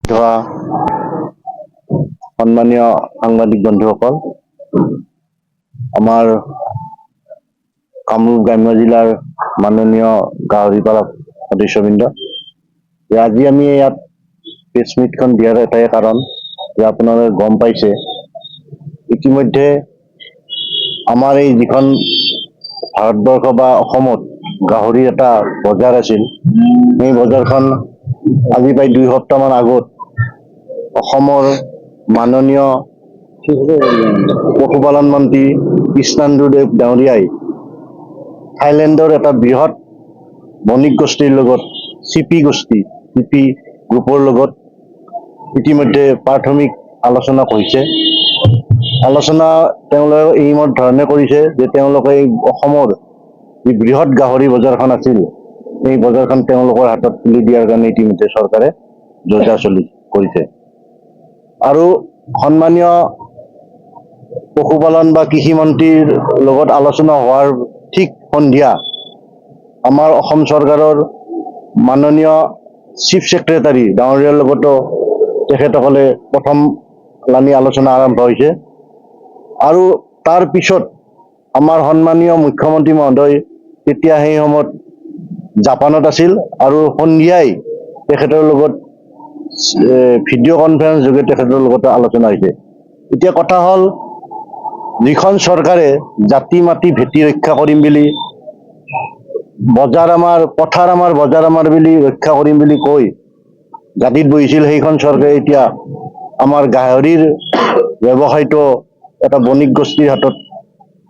ধৰা সন্মানীয় সাংবাদিক বন্ধুসকল, আমাৰ কামৰূপ গ্ৰাম্য জিলাৰ মাননীয় গাহৰি পালক সদস্যবৃন্দ, আজি আমি ইয়াত প্ৰেছ মিটখন দিয়াৰ এটাই কাৰণ যে আপোনালোকে গম পাইছে ইতিমধ্যে আমাৰ এই যিখন ভাৰতবৰ্ষ বা অসমত গাহৰিৰ এটা বজাৰ আছিল, সেই বজাৰখন আজি প্ৰায় 2 সপ্তাহমান আগত অসমৰ মাননীয় পশুপালন মন্ত্ৰী কৃষ্ণেন্দুদেৱ ডাঙৰীয়াই থাইলেণ্ডৰ এটা বৃহৎ বণিক গোষ্ঠীৰ লগত চিপি গ্ৰুপৰ লগত ইতিমধ্যে প্ৰাথমিক আলোচনা হৈছে। আলোচনা তেওঁলোকে এই ধৰণে কৰিছে যে তেওঁলোকে এই অসমৰ যি বৃহৎ গাহৰি বজাৰখন আছিল, এই বজাৰখন তেওঁলোকৰ হাতত তুলি দিয়াৰ কাৰণে ইতিমধ্যে চৰকাৰে যোজা কৰিছে। আৰু সন্মানীয় পশুপালন বা কৃষি মন্ত্ৰীৰ লগত আলোচনা হোৱাৰ ঠিক সন্ধিয়া আমাৰ অসম চৰকাৰৰ মাননীয় চিফ ছেক্ৰেটাৰী ডাঙৰীয়াৰ লগতো তেখেতসকলে প্ৰথম লানি আলোচনা আৰম্ভ হৈছে। আৰু তাৰ পিছত আমাৰ সন্মানীয় মুখ্যমন্ত্ৰী মহোদয় তেতিয়া সেই সময়ত জাপানত আছিল আৰু সন্ধিয়াই তেখেতৰ লগত ভিডিঅ' কনফাৰেন্স যোগে তেখেতৰ লগত আলোচনা হৈছে। এতিয়া কথা হ'ল, যিখন চৰকাৰে জাতি মাটি ভেটি ৰক্ষা কৰিম বুলি পথাৰ আমাৰ বজাৰ আমাৰ বুলি ৰক্ষা কৰিম বুলি কৈ গাদীত বহিছিল, সেইখন চৰকাৰে এতিয়া আমাৰ গাহৰিৰ ব্যৱসায়টো এটা বণিক গোষ্ঠীৰ হাতত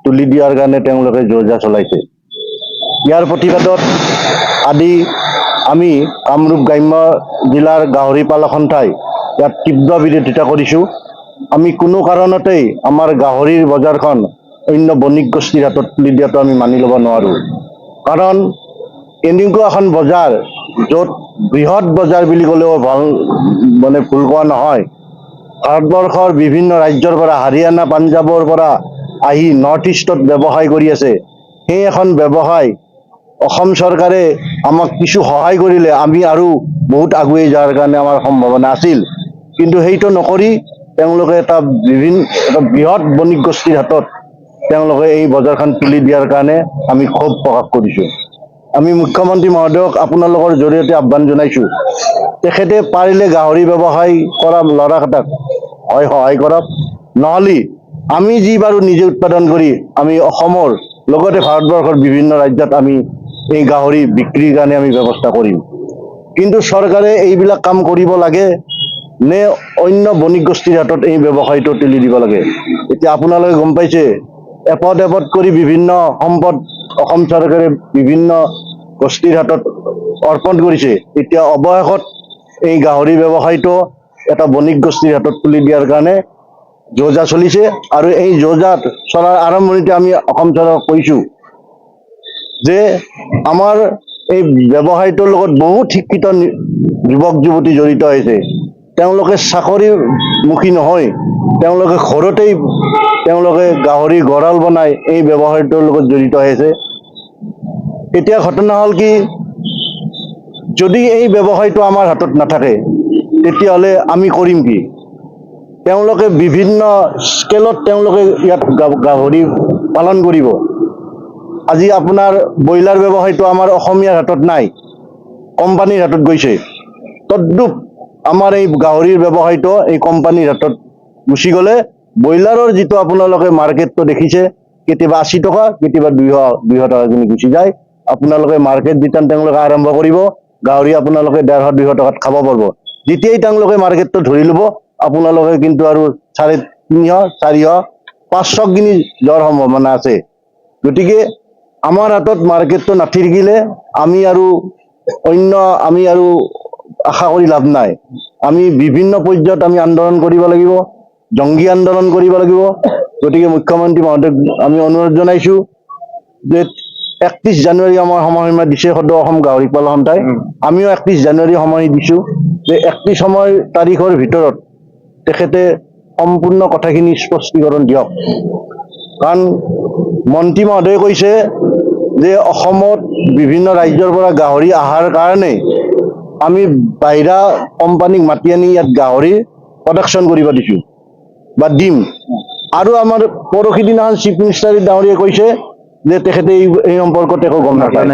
তুলি দিয়াৰ কাৰণে তেওঁলোকে যোজা চলাইছে। ইয়াৰ প্ৰতিবাদত আজি আমি কামৰূপ গ্ৰাম্য জিলাৰ গাহৰি পালক সন্থাই ইয়াত তীব্ৰ বিৰোধিতা কৰিছোঁ। আমি কোনো কাৰণতেই আমাৰ গাহৰিৰ বজাৰখন অন্য বণিক গোষ্ঠীৰ হাতত তুলি দিয়াটো আমি মানি ল'ব নোৱাৰোঁ। কাৰণ এনেকুৱা এখন বজাৰ য'ত বৃহৎ বজাৰ বুলি ক'লেও ভুল কোৱা নহয়, ভাৰতবৰ্ষৰ বিভিন্ন ৰাজ্যৰ পৰা, হাৰিয়ানা পাঞ্জাৱৰ পৰা আহি নৰ্থ ইষ্টত ব্যৱসায় কৰি আছে। সেই এখন ব্যৱসায় অসম চৰকাৰে আমাক কিছু সহায় কৰিলে আমি আৰু বহুত আগুৱাই যোৱাৰ কাৰণে আমাৰ সম্ভাৱনা আছিল, কিন্তু সেইটো নকৰি তেওঁলোকে এটা বৃহৎ বণিক গোষ্ঠীৰ হাতত তেওঁলোকে এই বজাৰখন তুলি দিয়াৰ কাৰণে আমি ক্ষোভ প্ৰকাশ কৰিছোঁ। আমি মুখ্যমন্ত্ৰী মহোদয়ক আপোনালোকৰ জৰিয়তে আহ্বান জনাইছোঁ, তেখেতে পাৰিলে গাহৰি ব্যৱসায় কৰা ল'ৰাকেইটাক সহায় কৰক, নহ'লে আমি যি বাৰু নিজে উৎপাদন কৰি আমি অসমৰ লগতে ভাৰতবৰ্ষৰ বিভিন্ন ৰাজ্যত আমি এই গাহৰি বিক্ৰীৰ কাৰণে আমি ব্যৱস্থা কৰিম। কিন্তু চৰকাৰে এইবিলাক কাম কৰিব লাগে নে অন্য বণিক গোষ্ঠীৰ হাতত এই ব্যৱসায়টো তুলি দিব লাগে? এতিয়া আপোনালোকে গম পাইছে, এপদ কৰি বিভিন্ন সম্পদ অসম চৰকাৰে বিভিন্ন গোষ্ঠীৰ হাতত অৰ্পণ কৰিছে। এতিয়া অৱশেষত এই গাহৰি ব্যৱসায়টো এটা বণিক গোষ্ঠীৰ হাতত তুলি দিয়াৰ কাৰণে যোজা চলিছে। আৰু এই যোজাত চলাৰ আৰম্ভণিতে আমি অসম চৰকাৰক কৈছোঁ যে আমাৰ এই ব্যৱসায়টোৰ লগত বহুত শিক্ষিত যুৱক যুৱতী জড়িত হৈছে। তেওঁলোকে চাকৰিমুখী নহয়, তেওঁলোকে ঘৰতেই গাহৰি গঁৰাল বনাই এই ব্যৱসায়টোৰ লগত জড়িত হৈছে। এতিয়া ঘটনা হ'ল কি, যদি এই ব্যৱসায়টো আমাৰ হাতত নাথাকে তেতিয়াহ'লে আমি কৰিম কি? তেওঁলোকে বিভিন্ন স্কেলত তেওঁলোকে ইয়াত গাহৰি পালন কৰিব। আজি আপোনাৰ ব্ৰইলাৰ ব্যৱসায়টো আমাৰ অসমীয়াৰ হাতত নাই, কোম্পানীৰ হাতত গৈছে। তদ্ৰূপ আমাৰ এই গাহৰিৰ ব্যৱসায়টো এই কোম্পানীৰ হাতত গুচি গ'লে ব্ৰইলাৰৰ যিটো আপোনালোকে মাৰ্কেটটো দেখিছে, কেতিয়াবা 80 টকা, কেতিয়াবা 200 টকা কিনি গুচি যায়। আপোনালোকে মাৰ্কেট যেতিয়া তেওঁলোকে আৰম্ভ কৰিব, গাহৰি আপোনালোকে 150-200 টকাত খাব পাৰিব। যেতিয়াই তেওঁলোকে মাৰ্কেটটো ধৰি ল'ব, আপোনালোকে কিন্তু আৰু 350, 400, 500 কিনি যোৱাৰ সম্ভাৱনা আছে। গতিকে আমাৰ হাতত মাৰ্কেটটো নাথাকিলে আমি আৰু আশা কৰি লাভ নাই। আমি বিভিন্ন পৰ্যায়ত আমি আন্দোলন কৰিব লাগিব, জংগী আন্দোলন কৰিব লাগিব। গতিকে মুখ্যমন্ত্ৰী মহোদয়ক আমি অনুৰোধ জনাইছোঁ যে 31 জানুৱাৰী আমাৰ সময়সীমা দিছে সদৌ অসম গাহৰি পালক সন্থাই, আমিও 31 জানুৱাৰী সময় দিছোঁ যে 31 তাৰিখৰ ভিতৰত তেখেতে সম্পূৰ্ণ কথাখিনি স্পষ্টীকৰণ দিয়ক। কাৰণ মন্ত্ৰী মহোদয়ে কৈছে যে অসমত বিভিন্ন ৰাজ্যৰ পৰা গাহৰি অহাৰ কাৰণে আমি বাহিৰা কোম্পানীক মাতি আনি ইয়াত গাহৰি প্ৰডাকশ্যন কৰিব দিছোঁ বা দিম। আৰু আমাৰ পৰহি দিনাখন চিফ মিনিষ্টাৰ ডাঙৰীয়াই কৈছে যে তেখেতে এই সম্পৰ্কত একো গম নাপায়,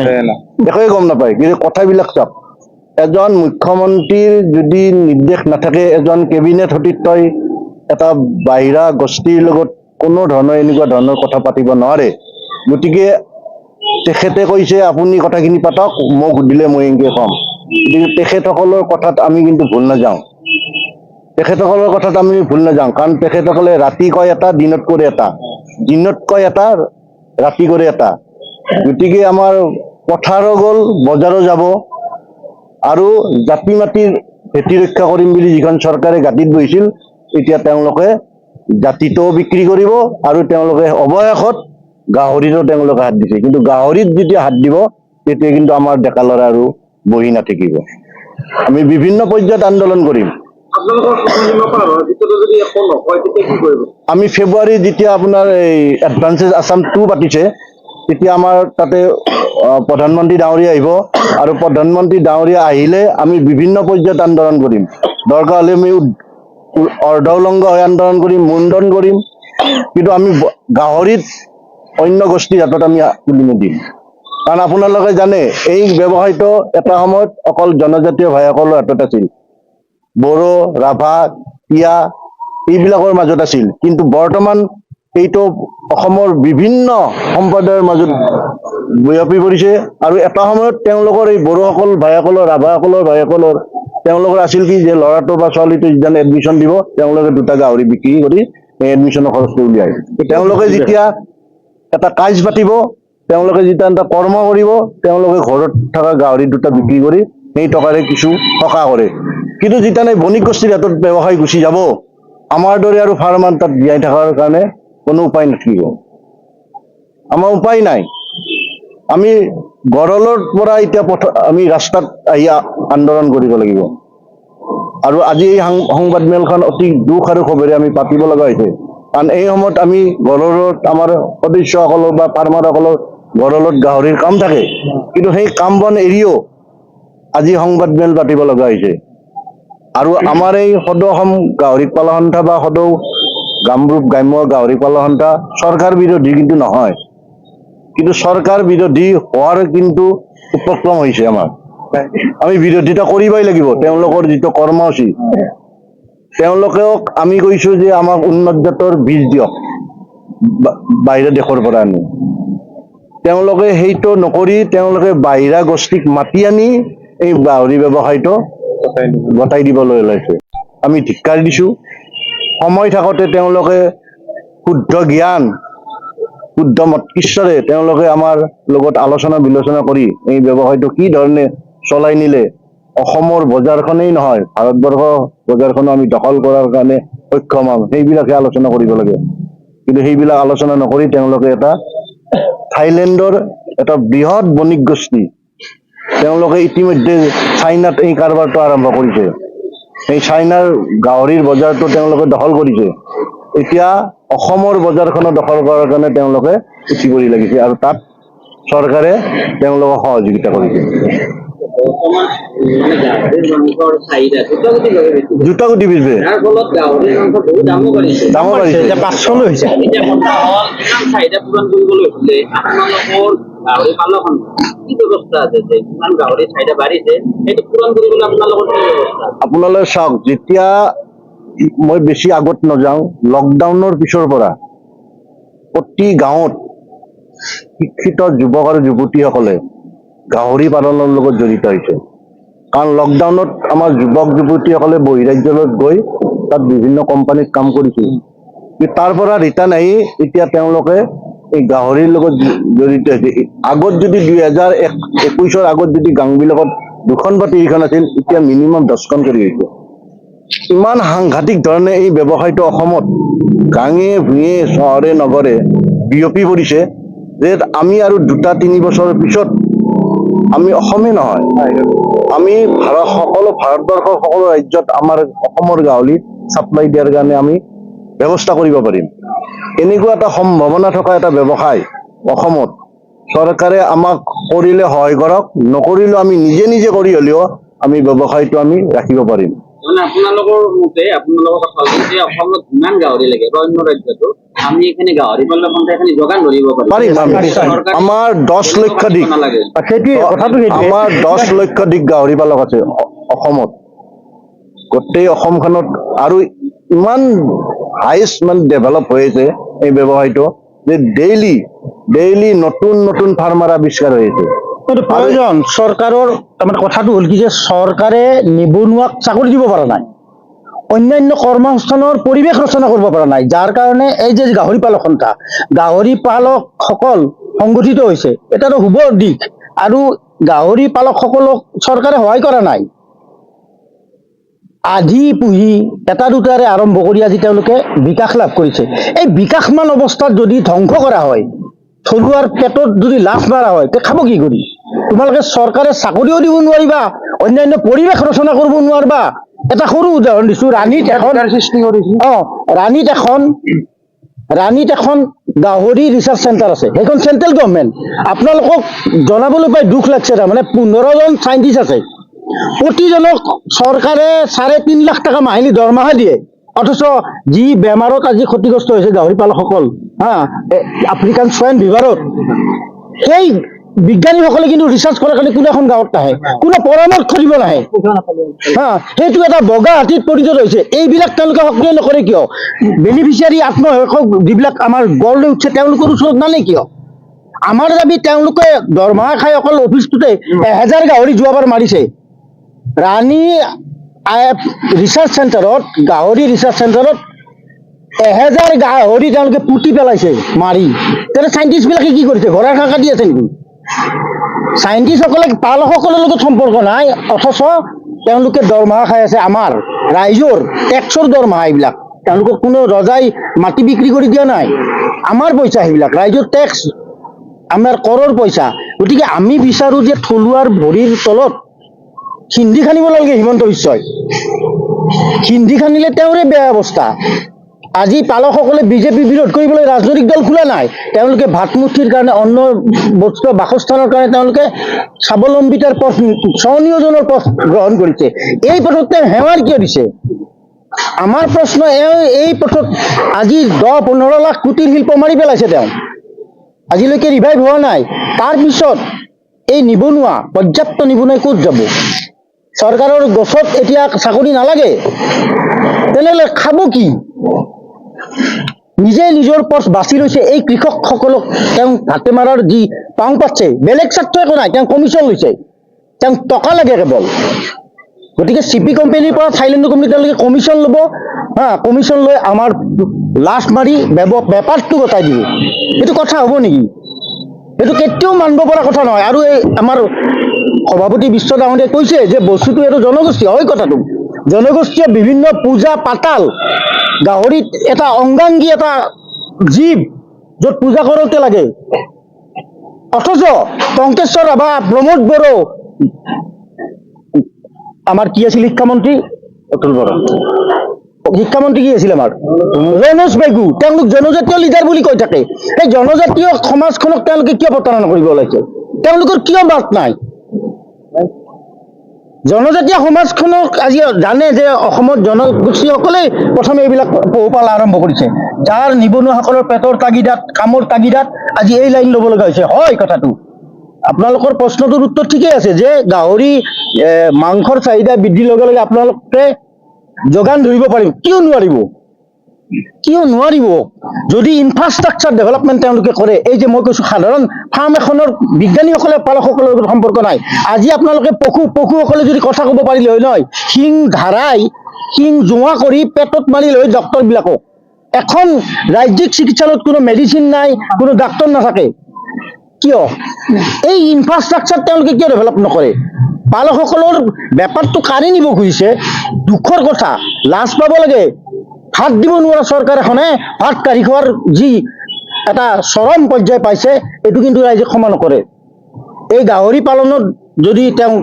একোৱে গম নাপায়। কিন্তু কথাবিলাক চাওক, এজন মুখ্যমন্ত্ৰীৰ যদি নিৰ্দেশ নাথাকে, এজন কেবিনেট সতীৰ্থই এটা বাহিৰা গোষ্ঠীৰ লগত কোনো ধৰণৰ এনেকুৱা ধৰণৰ কথা পাতিব নোৱাৰে। গতিকে তেখেতে কৈছে আপুনি কথাখিনি পাতক, মোক সুধিলে মই এনেকৈ ক'ম। গতিকে তেখেতসকলৰ কথাত আমি কিন্তু ভুল নাযাওঁ, তেখেতসকলৰ কথাত আমি ভুল নাযাওঁ। কাৰণ তেখেতসকলে ৰাতি কয় এটা, দিনত কৰে এটা, দিনত কয় এটা, ৰাতি কৰে এটা। গতিকে আমাৰ পথাৰো গ'ল, বজাৰো যাব। আৰু জাতি মাটিৰ ভেটি ৰক্ষা কৰিম বুলি যিখন চৰকাৰে গাঁতিত বহিছিল, এতিয়া তেওঁলোকে জাতিটোও বিক্ৰী কৰিব আৰু তেওঁলোকে অৱশেষত গাহৰিতো তেওঁলোকে হাত দিছে। কিন্তু গাহৰিত যেতিয়া হাত দিব, তেতিয়া কিন্তু আমাৰ ডেকা ল'ৰা আৰু বহি নাথাকিব। আমি বিভিন্ন পৰ্যায়ত আন্দোলন কৰিম। আমি ফেব্ৰুৱাৰী যেতিয়া আপোনাৰ এই এডভান্সেছ আছাম 2 পাতিছে, তেতিয়া আমাৰ তাতে প্ৰধানমন্ত্ৰী ডাঙৰীয়া আহিব আৰু প্ৰধানমন্ত্ৰী ডাঙৰীয়া আহিলে আমি বিভিন্ন পৰ্যায়ত আন্দোলন কৰিম। দৰকাৰ হ'লে আমি অৰ্ধউলংঘ হৈ আন্দোলন কৰিম, মুণ্ডন কৰিম। কিন্তু আমি গাহৰিত অন্য গোষ্ঠীৰ হাতত আমি তুলি নিদিম। কাৰণ আপোনালোকে জানে এই ব্যৱসায়টো এটা সময়ত অকল জনজাতীয় ভাইসকলৰ হাতত আছিল। বড়ো, ৰাভা, তিৱা এইবিলাকৰ মাজত আছিল। কিন্তু বৰ্তমান এইটো অসমৰ বিভিন্ন সম্প্ৰদায়ৰ মাজত বিয়পি পৰিছে। আৰু এটা সময়ত তেওঁলোকৰ এই বড়োসকল ভাইসকলৰ, ৰাভাসকলৰ ভাইসকলৰ তেওঁলোকৰ আছিল কি যে ল'ৰাটো বা ছোৱালীটো যেতিয়া এডমিশ্যন দিব, তেওঁলোকে 2টা গাহৰি বিক্ৰী কৰি এই এডমিশ্যনৰ খৰচটো উলিয়ায়। তেওঁলোকে যেতিয়া এটা কাজ পাতিব, তেওঁলোকে যেতিয়া এটা কৰ্ম কৰিব, তেওঁলোকে ঘৰত থকা গাহৰি 2টা বিক্ৰী কৰি সেই টকাৰে কিছু টকা কৰে। কিন্তু যেতিয়া বণিক গোষ্ঠীৰ হাতত ব্যৱসায় গুচি যাব, আমাৰ দৰে আৰু ফাৰ্মাৰ তাত জীয়াই থকাৰ কাৰণে কোনো উপায় নাথাকিব। আমাৰ উপায় নাই। আমি গড়লৰ পৰা এতিয়া আমি ৰাস্তাত আহি আন্দোলন কৰিব লাগিব। আৰু আজি এই সংবাদ মেলখন অতি দুখ আৰু ক্ষোভেৰে আমি পাতিব লগা হৈছে। কাৰণ এই সময়ত আমি গড়লত আমাৰ সদস্যসকলৰ বা ফাৰ্মাৰসকলৰ গড়লত গাহৰিৰ কাম থাকে, কিন্তু সেই কাম বন এৰিও আজি সংবাদ মেল পাতিব লগা হৈছে। আৰু আমাৰ এই সদৌ অসম গাহৰি পালক সন্থা বা সদৌ কামৰূপ গ্ৰাম্য গাহৰি পালক সন্থা চৰকাৰ বিৰোধী কিন্তু নহয়, কিন্তু চৰকাৰ বিৰোধী হোৱাৰ কিন্তু উপক্ৰম হৈছে আমাৰ। আমি বিৰোধিতা কৰিবই লাগিব। তেওঁলোকৰ যিটো কৰ্মসূচী, তেওঁলোকক আমি কৈছোঁ যে আমাক উন্নত জাতৰ বীজ দিয়ক বাহিৰা দেশৰ পৰা আনি। তেওঁলোকে সেইটো নকৰি তেওঁলোকে বাহিৰা গোষ্ঠীক মাতি আনি এই গাহৰি ব্যৱসায়টো গতাই দিবলৈ ওলাইছে। আমি ধিক্কাৰ দিছোঁ। সময় থাকোঁতে তেওঁলোকে শুদ্ধ জ্ঞান, শুদ্ধ মস্তিষ্কৰে তেওঁলোকে আমাৰ লগত আলোচনা বিলোচনা কৰি এই ব্যৱসায়টো কি ধৰণে চলাই নিলে অসমৰ বজাৰখনেই নহয়, ভাৰতবৰ্ষৰ বজাৰখনো আমি দখল কৰাৰ কাৰণে সক্ষম হ'ম, সেইবিলাকে আলোচনা কৰিব লাগে। কিন্তু সেইবিলাক আলোচনা নকৰি তেওঁলোকে এটা থাইলেণ্ডৰ এটা বৃহৎ বণিক গোষ্ঠী, তেওঁলোকে ইতিমধ্যে চাইনাত এই কাৰবাৰটো আৰম্ভ কৰিছে। এই চাইনাৰ গাহৰিৰ বজাৰটো তেওঁলোকে দখল কৰিছে। এতিয়া অসমৰ বজাৰখনো দখল কৰাৰ কাৰণে তেওঁলোকে উঠি পৰি লাগিছে আৰু তাত চৰকাৰে তেওঁলোকক সহযোগিতা কৰিছে। দ্ৰুতগতি বৃদ্ধি, দামো বাঢ়িছে, 500 হৈছে। আপোনালোকে চাওক, যেতিয়া মই বেছি আগত নাযাওঁ, লকডাউনৰ পিছৰ পৰা প্ৰতি গাঁৱত শিক্ষিত যুৱক আৰু যুৱতীসকলে গাহৰি পালনৰ লগত জড়িত হৈছে। কাৰণ লকডাউনত আমাৰ যুৱক যুৱতীসকলে বহিৰাজ্যলৈ গৈ তাত বিভিন্ন কোম্পানীত কাম কৰিছিল। তাৰ পৰা ৰিটাৰ্ণ আহি এতিয়া তেওঁলোকে এই গাহৰিৰ লগত জড়িত হৈছে। আগত যদি 2021 আগত যদি গাঁওবিলাকত 2খন বা 3খন আছিল, এতিয়া মিনিমাম 10খন কৰি হৈছে। ইমান সাংঘাতিক ধৰণে এই ব্যৱসায়টো অসমত গাঁৱে ভূঞে চহৰে নগৰে বিয়পি পৰিছে যে আমি আৰু 2-3 বছৰৰ পিছত আমি অসমে নহয়, আমি ভাৰতবৰ্ষৰ সকলো ৰাজ্যত আমাৰ অসমৰ গাহৰি ছাপ্লাই দিয়াৰ কাৰণে আমি ব্যৱস্থা কৰিব পাৰিম। এনেকুৱা এটা সম্ভাৱনা থকা এটা ব্যৱসায় অসমত চৰকাৰে আমাক কৰিলে সহায় কৰক, নকৰিলেও আমি নিজে নিজে কৰি হ'লেও আমি ব্যৱসায়টো আমি ৰাখিব পাৰিম। মানে আপোনালোকৰ মতে আপোনালোকৰ কথা হ'ল যে অসমত যিমান গাহৰি লাগে বা অন্য ৰাজ্যতো আমি এইখিনি গাহৰি পালন কৰোঁতে এইখিনি যোগান ধৰিব পাৰিম। আমাৰ 10 লক্ষাধিক আমাৰ 10 লক্ষাধিক গাহৰি পালক আছে অসমত। গোটেই অসমখনত আৰু ইমান হাইষ্ট মানে ডেভেলপ হৈ আছে এই ব্যৱসায়টো যে ডেইলি নতুন নতুন ফাৰ্মাৰ আৱিষ্কাৰ হৈ আছে। প্ৰয়োজন চৰকাৰৰ তাৰমানে কথাটো হ'ল কি যে চৰকাৰে নিবনুৱাক চাকৰি দিব পৰা নাই, অন্যান্য কৰ্মসংস্থানৰ পৰিৱেশ ৰচনা কৰিব পৰা নাই, যাৰ কাৰণে এই যে গাহৰি পালক সন্থা গাহৰি পালকসকল সংগঠিত হৈছে, এটাতো শুভ দিশ। আৰু গাহৰি পালকসকলক চৰকাৰে সহায় কৰা নাই। আধি পুহি এটা দুটাৰে আৰম্ভ কৰি আজি তেওঁলোকে বিকাশ লাভ কৰিছে। এই বিকাশমান অৱস্থাত যদি ধ্বংস কৰা হয়, থলুৱাৰ পেটত যদি লাভ মাৰা হয়, তে খাব কি কৰি? তোমালোকে চৰকাৰে চাকৰিও দিব নোৱাৰিবা, অন্যান্য পৰিৱেশ ৰচনা কৰিব নোৱাৰিবা। এটা সৰু উদাহৰণ দিছো, ৰাণীত এখন গাহৰি ৰিচাৰ্চ চেণ্টাৰ আছে, সেইখন চেণ্ট্ৰেল গভৰ্ণমেণ্ট। আপোনালোকক জনাবলৈ পাই দুখ লাগছে, তাৰমানে 15জন চাইণ্টিষ্ট আছে, প্ৰতিজনক চৰকাৰে 3.5 লাখ টকা মাহিলী দৰমহা দিয়ে। অথচ যি বেমাৰত আজি ক্ষতিগ্ৰস্ত হৈছে গাহৰি পালকসকল, আফ্ৰিকান সোয়াইন ফিভাৰত, সেই বিজ্ঞানীসকলে কিন্তু ৰিচাৰ্চ কৰাৰ কাৰণে কোনো এখন গাঁৱত নাহে, কোনো পৰামৰ্শ দিব নাহে। সেইটো এটা বগা হাতীত পৰিণত হৈছে। এইবিলাক তেওঁলোকে সক্ৰিয় নকৰে কিয়? বেনিফিচিয়াৰী আত্মসহায়ক যিবিলাক আমাৰ গঢ় লৈ উঠিছে তেওঁলোকৰ ওচৰত নানে কিয়? আমাৰ দাবী তেওঁলোকে দৰমহা খাই অকল অফিচটোতে 1000 গাহৰি যোৱাবাৰ মাৰিছে। ৰাণী ৰিচাৰ্চ চেণ্টাৰত, গাহৰি ৰিচাৰ্চ চেণ্টাৰত 1000 গাহৰি তেওঁলোকে পুতি পেলাইছে মাৰি। তেনে চাইণ্টিষ্টবিলাকে কি কৰিছে? ঘোঁৰাৰ ঘাঁহ কাটি আছে নেকি? চাইণ্টিষ্টসকলে পালকসকলৰ লগত সম্পৰ্ক নাই, অথচ তেওঁলোকে দৰমহা খাই আছে আমাৰ ৰাইজৰ টেক্সৰ দৰমহা। এইবিলাক তেওঁলোকক কোনো ৰজাই মাটি বিক্ৰী কৰি দিয়া নাই, আমাৰ পইচা সেইবিলাক, ৰাইজৰ টেক্স, আমাৰ কৰৰ পইচা। গতিকে আমি বিচাৰো যে থলুৱাৰ ভৰিৰ তলত সিন্ধি খানিব লাগে হিমন্ত বিশ্বই। সিন্ধি খানিলে তেওঁৰে বেয়া অৱস্থা। আজি পালকসকলে বিজেপি বিৰোধ কৰিবলৈ ৰাজনৈতিক দল খোলা নাই, তেওঁলোকে ভাতমুঠিৰ কাৰণে, অন্ন বস্ত্ৰ বাসস্থানৰ কাৰণে তেওঁলোকে স্বাৱলম্বিতাৰ পথ, স্বনিয়োজনৰ পথ গ্ৰহণ কৰিছে। এই পথত তেওঁ সেৱাৰ কিয় দিছে? আমাৰ প্ৰশ্ন, এই পথত আজি 10-15 লাখ কোটিৰ শিল্প মাৰি পেলাইছে তেওঁ, আজিলৈকে ৰিভাইভ হোৱা নাই। তাৰপিছত এই নিবনুৱা, পৰ্যাপ্ত নিবনুৱাই ক'ত যাব? চৰকাৰৰ গছত এতিয়া চাকৰি নালাগে, তেনেহ'লে খাব কি? নিজে নিজৰ পথ বাছি লৈছে। এই কৃষকসকলক তেওঁ হাতে মাৰাৰ যি পাং পাচ্ছে, বেলেগ স্বাৰ্থ একো নাই, তেওঁ কমিশ্যন লৈছে, তেওঁ টকা লাগে কেৱল। গতিকে চিপি কোম্পানীৰ পৰা থাইলেণ্ড কোম্পানী তেওঁলোকে কমিশ্যন ল'ব, কমিশ্যন লৈ আমাৰ লাজ মাৰি বেপাৰটো গতাই দিব। এইটো কথা হ'ব নেকি? এইটো কেতিয়াও মানিব পৰা কথা নহয়। আৰু এই আমাৰ সভাপতি বিশ্ব ডাঙৰীয়াই কৈছে যে বস্তুটো এইটো জনগোষ্ঠী হয়। কথাটো জনগোষ্ঠীয় বিভিন্ন পূজা পাতাল, গাহৰিত এটা অংগাংগী, এটা জীৱ, য'ত পূজা কৰোঁতে লাগে। অথচ টংকেশ্বৰ ৰাভা, প্ৰমোদ বড়ো, আমাৰ কি আছিল শিক্ষামন্ত্ৰী, অতুল বৰা, শিক্ষামন্ত্ৰী কি আছিল আমাৰ ৰনোজ বেগু, তেওঁলোক জনজাতীয় লিডাৰ বুলি কৈ থাকে। সেই জনজাতীয় সমাজখনক তেওঁলোকে কিয় প্ৰতাৰণা কৰিব ওলাইছে? তেওঁলোকৰ কিয় মাত নাই? জনজাতীয় সমাজখনক আজি জানে যে অসমত জনগোষ্ঠীসকলেই প্ৰথমে এইবিলাক পশুপালন আৰম্ভ কৰিছে, যাৰ নিবনুৱাসকলৰ পেটৰ তাগিদাত, কামৰ তাগিদাত আজি এই লাইন ল'ব লগা হৈছে। হয় কথাটো, আপোনালোকৰ প্ৰশ্নটোৰ উত্তৰ ঠিকেই আছে যে গাহৰি মাংসৰ চাহিদা বৃদ্ধিৰ লগে লগে আপোনালোকে যোগান ধৰিব পাৰিম। কিয় নোৱাৰিব? যদি ইনফ্ৰাষ্ট্ৰাকচাৰ ডেভেলপমেণ্ট তেওঁলোকে কৰে। এই যে মই কৈছোঁ, সাধাৰণ ফাৰ্ম এখনৰ বিজ্ঞানীসকলে পালকসকলৰ লগত সম্পৰ্ক নাই। আজি আপোনালোকে পশুসকলে যদি কথা ক'ব পাৰিলে হয় নহয়, শিং ধাৰাই, শিং জোঙা কৰি পেটত মাৰিলে হয় ডক্টৰবিলাকক। এখন ৰাজ্যিক চিকিৎসালয়ত কোনো মেডিচিন নাই, কোনো ডাক্তৰ নাথাকে। কিয়? এই ইনফ্ৰাষ্ট্ৰাকচাৰ তেওঁলোকে কিয় ডেভেলপ নকৰে? পালকসকলৰ বেপাৰটো কাঢ়ি নিব খুজিছে, দুখৰ কথা, লাজ পাব লাগে। ভাত দিব নোৱাৰা চৰকাৰ এখনে ভাত কাঢ়ি খোৱাৰ যি এটা চৰম পৰ্যায় পাইছে, এইটো কিন্তু ৰাইজে ক্ষমা নকৰে। এই গাহৰি পালনত যদি তেওঁ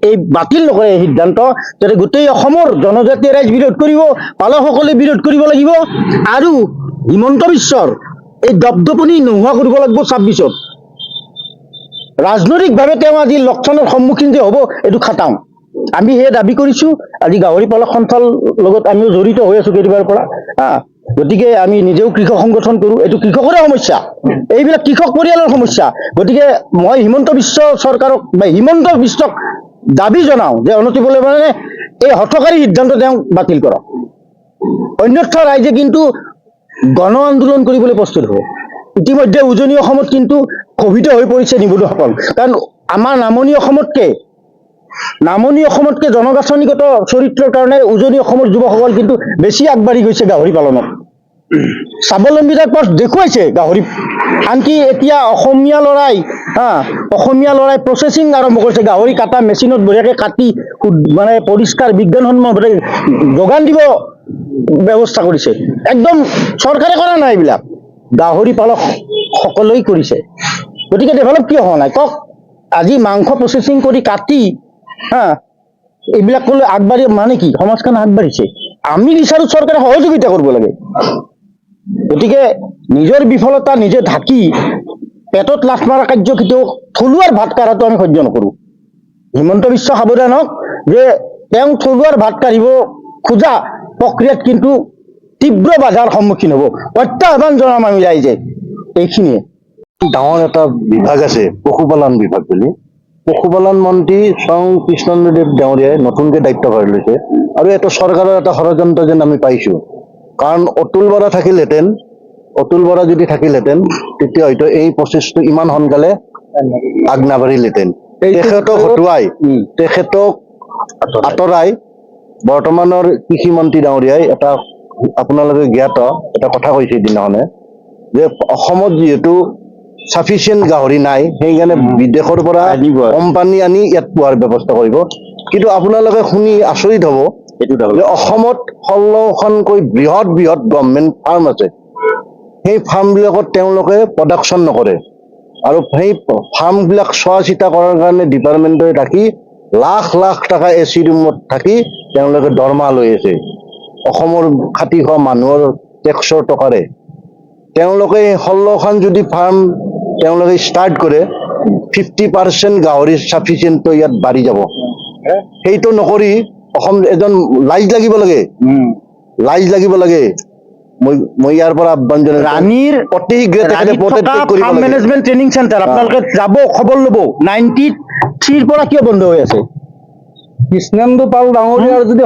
এই বাতিল নকৰে এই সিদ্ধান্ত, তেতিয়া গোটেই অসমৰ জনজাতীয় ৰাইজ বিৰোধ কৰিব, পালকসকলে বিৰোধ কৰিব লাগিব। আৰু হিমন্ত বিশ্বৰ এই দপদপনি নোহোৱা কৰিব লাগিব 26ত। ৰাজনৈতিকভাৱে তেওঁ আজি লক্ষণৰ সন্মুখীন যে হ'ব, এইটো খাটাং। আমি সেই দাবী কৰিছোঁ। আজি গাহৰি পালক সন্থাৰ লগত আমিও জড়িত হৈ আছোঁ কেইদিনমানৰ পৰা। গতিকে আমি নিজেও কৃষক সংগঠন কৰোঁ। এইটো কৃষকৰে সমস্যা, এইবিলাক কৃষক পৰিয়ালৰ সমস্যা। গতিকে মই হিমন্ত বিশ্ব চৰকাৰক বা হিমন্ত বিশ্বক দাবী জনাওঁ যে অনতিপলমে মানে এই হঠকাৰী সিদ্ধান্ত তেওঁ বাতিল কৰক। অন্যথা ৰাইজে কিন্তু গণ আন্দোলন কৰিবলৈ প্ৰস্তুত হ'ব। ইতিমধ্যে উজনি অসমত কিন্তু ক্ষোভিত হৈ পৰিছে নিবনুৱাসকল। কাৰণ আমাৰ নামনি অসমতকে জনগাঁথনিগত চৰিত্ৰৰ কাৰণে উজনি অসমৰ যুৱকসকল কিন্তু বেছি আগবাঢ়ি গৈছে গাহৰি পালনত। স্বাৱলম্বিতাৰ পথ দেখুৱাইছে গাহৰি। আনকি এতিয়া অসমীয়া ল'ৰাই প্ৰচেছিং আৰম্ভ কৰিছে। গাহৰি কাটা মেচিনত বঢ়িয়াকৈ কাটি মানে পৰিষ্কাৰ বিজ্ঞানসন্মতভাৱে যোগান দিব ব্যৱস্থা কৰিছে। একদম চৰকাৰে কৰা নাই, এইবিলাক গাহৰি পালক সকলোৱে কৰিছে। গতিকে ডেভেলপ কিয় হোৱা নাই কওক? আজি মাংস প্ৰচেছিং কৰি কাটি এইবিলাকলৈ আগবাঢ়ি মানে কি সমাজখন আগবাঢ়িছে। আমি বিচাৰোঁ চৰকাৰে সহযোগিতা কৰিব লাগে। গতিকে নিজৰ বিফলতা নিজে ঢাকি পেটত লাথ মাৰা কাৰ্য কেতিয়াও থলুৱাৰ ভাত কাঢ়াটো আমি সহ্য নকৰোঁ। হিমন্ত বিশ্ব সাৱধান হওক যে তেওঁ থলুৱাৰ ভাত কাঢ়িব খোজা প্ৰক্ৰিয়াত কিন্তু তীব্ৰ বাধাৰ সন্মুখীন হ'ব। প্ৰত্যাহ্বান জনাম আমি ৰাইজে। এইখিনিয়ে। ডাঙৰ এটা বিভাগ আছে পশুপালন বিভাগ বুলি। পশুপালন মন্ত্ৰী স্বয়ং কৃষ্ণদেৱ ডাঙৰীয়াই নতুনকৈ দায়িত্বভাৰ লৈছে। আৰু এইটো চৰকাৰৰ এটা ষড়যন্ত্ৰ যেন আমি পাইছোঁ। কাৰণ অতুল বৰা যদি থাকিলহেঁতেন তেতিয়া হয়তো এই প্ৰচেছটো ইমান সোনকালে আগ নাবাঢ়িলহেঁতেন। তেখেতক আঁতৰাই বৰ্তমানৰ কৃষিমন্ত্ৰী ডাঙৰীয়াই এটা আপোনালোকে জ্ঞাত এটা কথা কৈছে সিদিনাখনে যে অসমত যিহেতু চাফিচিয়েণ্ট গাহৰি নাই, সেইকাৰণে বিদেশৰ পৰা কোম্পানী আনি ইয়াত পোহাৰ ব্যৱস্থা কৰিব। কিন্তু আপোনালোকে শুনি আচৰিত হ'ব যে অসমত 16খনকৈ বৃহৎ গভৰ্ণমেণ্ট ফাৰ্ম আছে। সেই ফাৰ্মবিলাকত তেওঁলোকে প্ৰডাকশ্যন নকৰে। আৰু সেই ফাৰ্মবিলাক চোৱা চিতা কৰাৰ কাৰণে ডিপাৰ্টমেণ্টে থাকি লাখ টকা AC ৰুমত থাকি তেওঁলোকে দৰমহা লৈ আছে। অসমৰ খাটি খোৱা মানুহৰ টেক্সৰ টকাৰে তেওঁলোকে 16খন যদি ফাৰ্ম তেওঁলোকে ষ্টাৰ্ট কৰে 50% গাহৰি চাফিচিয়েণ্টটো ইয়াত বাঢ়ি যাব। সেইটো নকৰি অসম এজন লাজ লাগিব লাগে। মই ইয়াৰ পৰা আহ্বান জনাইছোঁ ৰাণীৰ অতি শীঘ্ৰে ফাৰ্ম মেনেজমেণ্ট ট্ৰেইনিং চেণ্টাৰ আপোনালোকে যাব, খবৰ ল'ব। 93ৰ পৰা কিয় বন্ধ হৈ আছে? কৃষ্ণেন্দু পাল ডাঙৰীয়াৰ যদি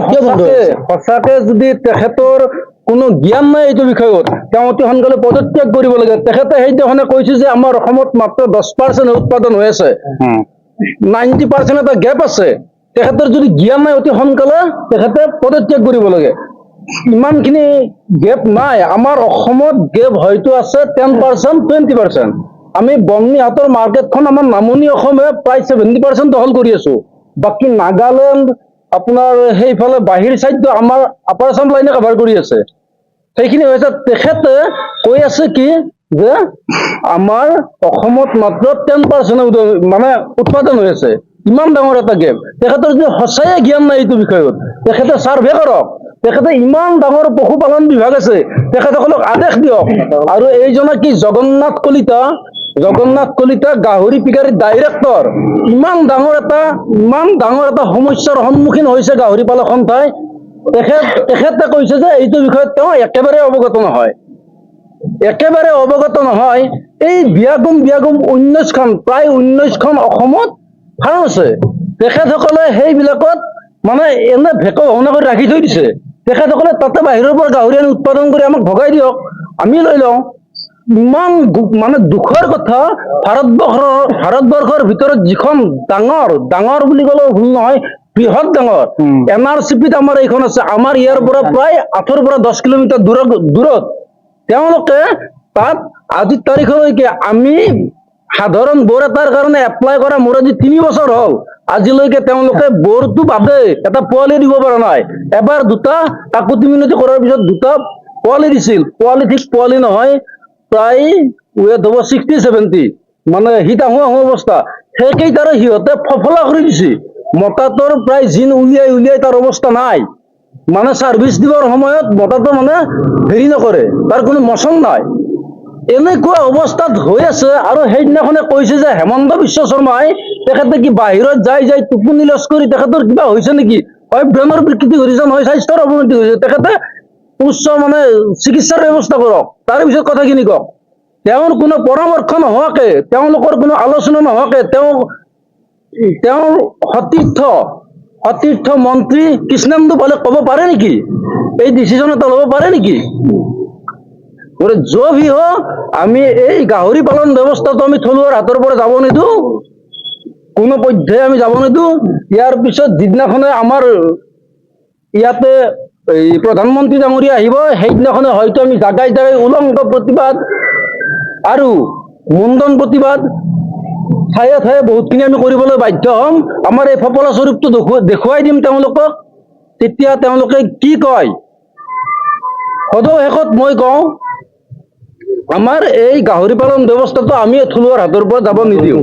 সঁচাকে যদি তেখেতৰ কোনো জ্ঞান নাই এইটো বিষয়ত, তেওঁ অতি সোনকালে পদত্যাগ কৰিব লাগে। তেখেতে সেইদিনাখনে কৈছে যে আমাৰ অসমত মাত্ৰ 10% উৎপাদন হৈ আছে, 90% এটা গেপ আছে। তেখেতৰ যদি জ্ঞান নাই অতি সোনকালে তেখেতে পদত্যাগ কৰিব লাগে। ইমানখিনি গেপ নাই। আমাৰ অসমত গেপ হয়তো আছে 10%, 20%। আমি বৰ্ণিহাটৰ মাৰ্কেটখন আমাৰ নামনি অসমে প্ৰায় 70% দখল কৰি আছো। বাকী নাগালেণ্ড আপোনাৰ সেইফালে বাহিৰ চাইডটো আমাৰ আপাৰ আছাম লাইনে কভাৰ কৰি আছে। সেইখিনি হৈছে। তেখেতে কৈ আছে কি যে আমাৰ অসমত মাত্ৰ 10% মানে উৎপাদন হৈ আছে। ইমান ডাঙৰ এটা গেপ। তেখেতৰ যদি সঁচাই জ্ঞান নাই এইটো বিষয়ত, তেখেতে ছাৰ্ভে কৰক। তেখেতে ইমান ডাঙৰ পশুপালন বিভাগ আছে, তেখেতসকলক আদেশ দিয়ক। আৰু এইজনে কি জগন্নাথ কলিতা গাহৰি পিকাৰীৰ ডাইৰেক্টৰ। ইমান ডাঙৰ এটা সমস্যাৰ সন্মুখীন হৈছে গাহৰি পালক সন্থাই। তেখেতে কৈছে যে এইটো বিষয়ত তেওঁ একেবাৰে অৱগত নহয়। এই বিয়াগুম 19খন প্ৰায় 19খন অসমত ফাৰ্ম আছে। তেখেতসকলে সেইবিলাকত মানে এনে ভেকো ভাওনা কৰি ৰাখি থৈ দিছে। তেখেতসকলে তাতে বাহিৰৰ পৰা গাহৰি আনি উৎপাদন কৰি আমাক ভগাই দিয়ক, আমি লৈ লওঁ। ইমান মানে দুখৰ কথা। ভাৰতবৰ্ষৰ ভিতৰত যিখন ডাঙৰ বুলি ক'লেও ভুল নহয়, বৃহৎ ডাঙৰ NRCPত আমাৰ এইখন আছে। আমাৰ ইয়াৰ পৰা প্ৰায় 8 পৰা 10 কিলোমিটাৰ দূৰত। তেওঁলোকে তাত আজিৰ তাৰিখলৈকে আমি সাধাৰণ বৰ এটাৰ কাৰণে এপ্লাই কৰা মোৰ আজি 3 বছৰ হ'ল। আজিলৈকে তেওঁলোকে বোৰটো বাদে এটা পোৱালি দিব পৰা নাই। এবাৰ 2টা কাকুতি মিনতি কৰাৰ পিছত 2টা পোৱালি দিছিল। পোৱালি নহয়, প্ৰায় ৱেট হ'ব 60-70, মানে হিট আহো অৱস্থা। সেইকেইটাৰে সিহঁতে ফফলা কৰি দিছে। মতাটোৰ প্ৰায় জিন উলিয়াই তাৰ অৱস্থা নাই। মানে ছাৰ্ভিচ দিবৰ সময়ত মতাটো মানে হেৰি নকৰে, তাৰ কোনো মচন নাই। এনেকুৱা অৱস্থাত হৈ আছে আৰু সেইদিনাখনে কৈছে যে হেমন্ত বিশ্ব শৰ্মাই তেখেতে কি বাহিৰত যাই টোপনি লজ কৰি তেখেতৰ কিবা হৈছে নেকি, হয় ব্ৰেইনৰ বিকৃতি ঘটিছে, নহয় স্বাস্থ্যৰ অৱনতি হৈছে, তেখেতে উচ্চ মানে চিকিৎসাৰ ব্যৱস্থা কৰক, তাৰে পিছত কথাখিনি কওক। তেওঁৰ কোনো পৰামৰ্শ নোহোৱাকে, তেওঁলোকৰ কোনো আলোচনা নোহোৱাকে তেওঁৰ সতীৰ্থ মন্ত্ৰী কৃষ্ণেন্দু পালে ক'ব পাৰে নেকি, এই ডিচিশ্যন এটা ল'ব পাৰে নেকি? গতিকে যো ভি হো, আমি এই গাহৰি পালন ব্যৱস্থাটো আমি থলুৱাৰ হাতৰ পৰা যাব নিদিওঁ, কোনো পধ্যে আমি যাব নিদিওঁ। ইয়াৰ পিছত যিদিনাখনে আমাৰ ইয়াতে এই প্ৰধানমন্ত্ৰী ডাঙৰীয়া আহিব, সেইদিনাখনে হয়তো আমি জাগাই উলংগ প্ৰতিবাদ আৰু মুণ্ডন প্ৰতিবাদ ঠায়ে ঠায়ে বহুতখিনি আমি কৰিবলৈ বাধ্য হ'ম। আমাৰ এই ফপলা স্বৰূপটো দেখুৱাই দিম তেওঁলোকক, তেতিয়া তেওঁলোকে কি কয়। সদৌ শেষত মই কওঁ, আমাৰ এই গাহৰি পালন ব্যৱস্থাটো আমি থলুৱাৰ হাতৰ পৰা যাব নিদিওঁ।